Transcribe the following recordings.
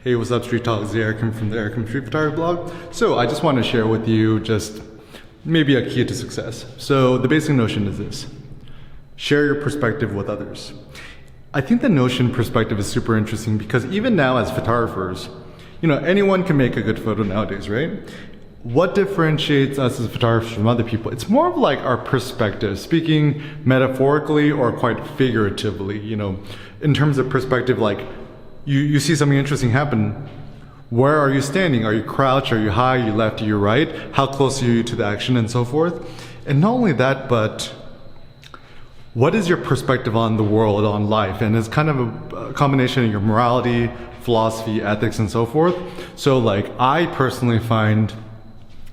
Hey, what's up, Street Talk? It's Eric from the Eric Street Photography blog. So I just want to share with you just maybe a key to success. So the basic notion is this: share your perspective with others. I think the notion perspective is super interesting because even now as photographers, anyone can make a good photo nowadays, right? What differentiates us as photographers from other people? It's more of like our perspective, speaking metaphorically or quite figuratively, in terms of perspective, like you see something interesting happen. Where are you standing? Are you crouched? Are you high? Are you left? Are you right? How close are you to the action and so forth? And not only that, but what is your perspective on the world, on life? And it's kind of a combination of your morality, philosophy, ethics, and so forth. So like I personally find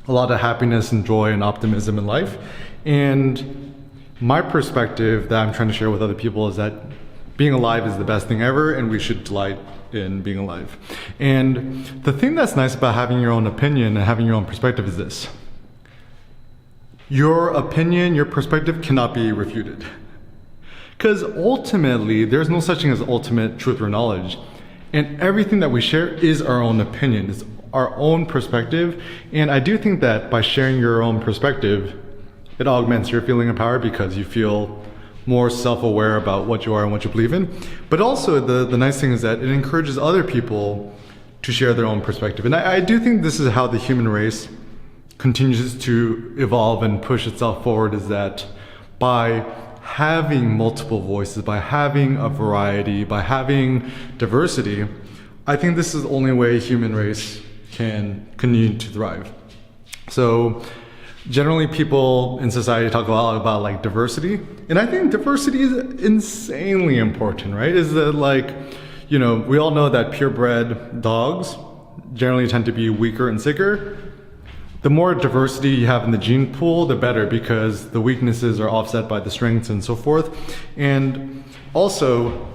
a lot of happiness and joy and optimism in life. And my perspective that I'm trying to share with other people is that being alive is the best thing ever, and we should delight in being alive. And the thing that's nice about having your own opinion and having your own perspective is this: your opinion, your perspective cannot be refuted. Because ultimately, there's no such thing as ultimate truth or knowledge. And everything that we share is our own opinion, it's our own perspective. And I do think that by sharing your own perspective, it augments your feeling of power because you feel more self-aware about what you are and what you believe in. But also the nice thing is that it encourages other people to share their own perspective. And I do think this is how the human race continues to evolve and push itself forward, is that by having multiple voices, by having a variety, by having diversity, I think this is the only way human race can continue to thrive. So generally people in society talk a lot about like diversity, and I think diversity is insanely important, right? Is that like, we all know that purebred dogs generally tend to be weaker and sicker. The more diversity you have in the gene pool, the better, because the weaknesses are offset by the strengths and so forth. And also,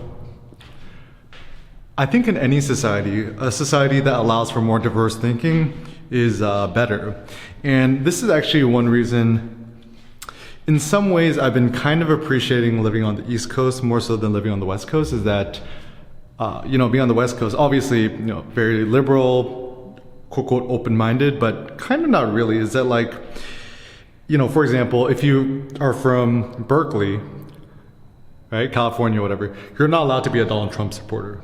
I think in any society, a society that allows for more diverse thinking is better. And this is actually one reason, in some ways, I've been kind of appreciating living on the East Coast more so than living on the West Coast, is that, being on the West Coast, obviously, very liberal, quote, quote, open-minded, but kind of not really. Is that like, for example, if you are from Berkeley, right, California, whatever, you're not allowed to be a Donald Trump supporter,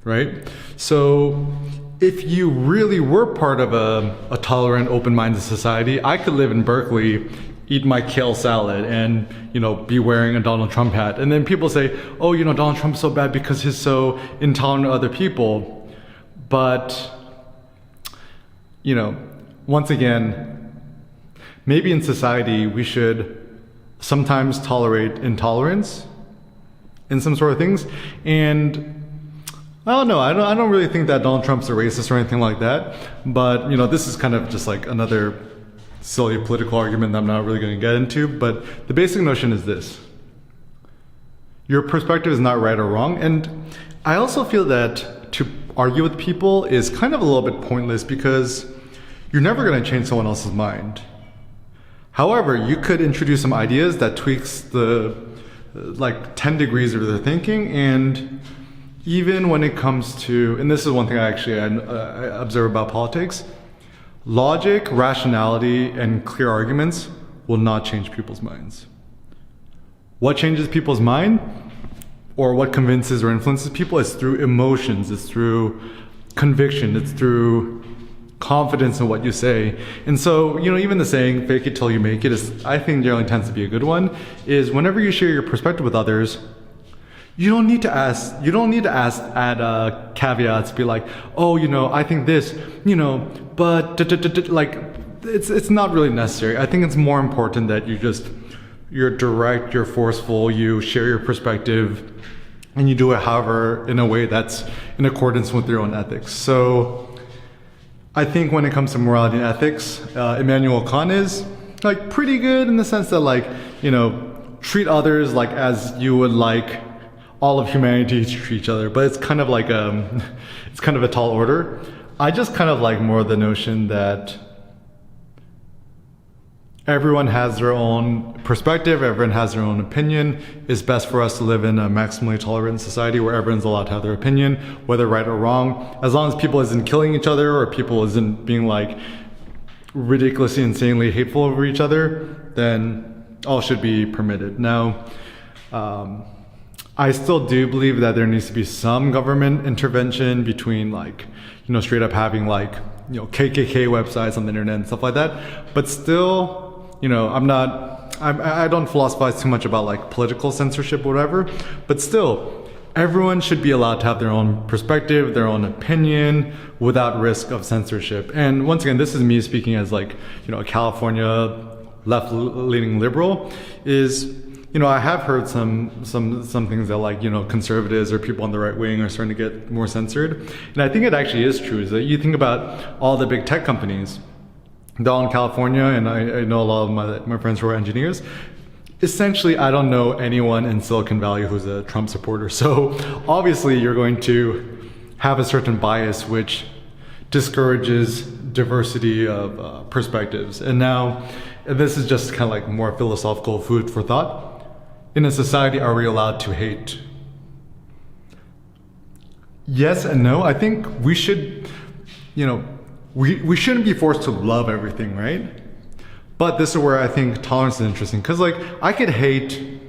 right? So if you really were part of a tolerant, open-minded society, I could live in Berkeley, eat my kale salad, and be wearing a Donald Trump hat. And then people say, oh, Donald Trump's so bad because he's so intolerant of other people. But once again, maybe in society we should sometimes tolerate intolerance in some sort of things. And I don't know, I don't really think that Donald Trump's a racist or anything like that. But this is kind of just like another silly political argument that I'm not really going to get into. But the basic notion is this: your perspective is not right or wrong. And I also feel that to argue with people is kind of a little bit pointless, because you're never going to change someone else's mind. However, you could introduce some ideas that tweaks the 10 degrees of their thinking. And even when it comes to, and this is one thing I observe about politics, logic, rationality, and clear arguments will not change people's minds. What changes people's mind, or what convinces or influences people, is through emotions, it's through conviction, it's through confidence in what you say. And so, even the saying, fake it till you make it, I think generally tends to be a good one, is whenever you share your perspective with others, you don't need to add caveats, be like, oh, I think this, but it's not really necessary. I think it's more important that you're direct, you're forceful, you share your perspective, and you do it, however, in a way that's in accordance with your own ethics. So I think when it comes to morality and ethics, Immanuel Kant is pretty good in the sense that treat others as you would like all of humanity to treat each other. But it's kind of it's kind of a tall order. I just kind of like more the notion that everyone has their own perspective, everyone has their own opinion. It's best for us to live in a maximally tolerant society where everyone's allowed to have their opinion, whether right or wrong. As long as people isn't killing each other or people isn't being like ridiculously, insanely hateful over each other, then all should be permitted. Now, I still do believe that there needs to be some government intervention between like, straight up having like, KKK websites on the internet and stuff like that. But still, I don't philosophize too much about like political censorship or whatever, but still, everyone should be allowed to have their own perspective, their own opinion without risk of censorship. And once again, this is me speaking as like, a California left-leaning liberal is, I have heard some things that like, conservatives or people on the right wing are starting to get more censored. And I think it actually is true, is that you think about all the big tech companies, they're all in California, and I know a lot of my friends who are engineers. Essentially, I don't know anyone in Silicon Valley who's a Trump supporter. So obviously you're going to have a certain bias which discourages diversity of perspectives. And now, this is just kind of like more philosophical food for thought. In a society, are we allowed to hate? Yes and no. I think we should, we shouldn't be forced to love everything, right? But this is where I think tolerance is interesting. Because like, I could hate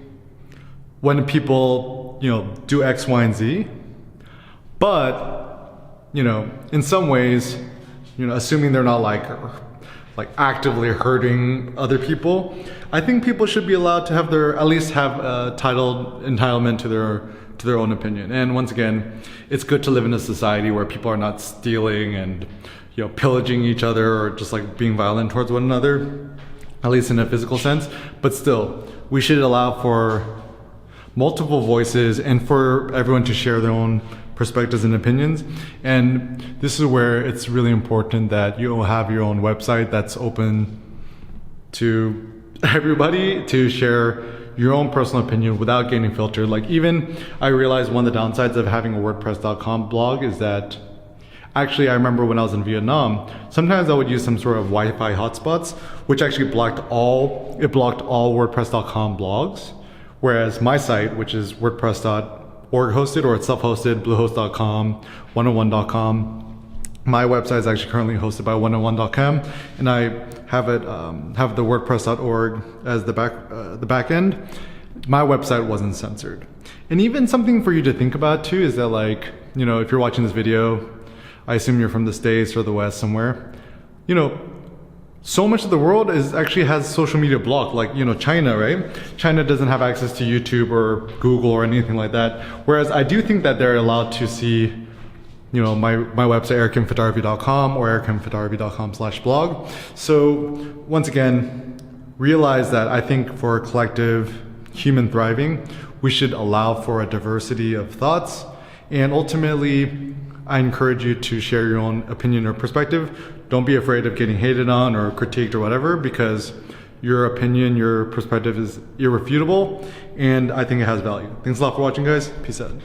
when people, do X, Y, and Z. But, in some ways, assuming they're not like actively hurting other people, I think people should be allowed to have at least have entitlement to their own opinion. And once again, it's good to live in a society where people are not stealing and pillaging each other or just like being violent towards one another, at least in a physical sense. But still, we should allow for multiple voices and for everyone to share their own perspectives and opinions. And this is where it's really important that you have your own website that's open to everybody to share your own personal opinion without getting filtered. Like, even I realized one of the downsides of having a WordPress.com blog is that actually I remember when I was in Vietnam, sometimes I would use some sort of Wi-Fi hotspots, which actually blocked all WordPress.com blogs. Whereas my site, which is WordPress.org hosted, or it's self-hosted, Bluehost.com, 101.com. My website is actually currently hosted by 101.com, and I have the WordPress.org as the back end. My website wasn't censored. And even something for you to think about too is that, like, if you're watching this video, I assume you're from the States or the West somewhere, so much of the world actually has social media blocked, like, China, right? China doesn't have access to YouTube or Google or anything like that. Whereas I do think that they're allowed to see, my website, ericimphotography.com or ericimphotography.com/blog. So once again, realize that I think for collective human thriving, we should allow for a diversity of thoughts. And ultimately, I encourage you to share your own opinion or perspective. Don't be afraid of getting hated on or critiqued or whatever, because your opinion, your perspective is irrefutable, and I think it has value. Thanks a lot for watching, guys. Peace out.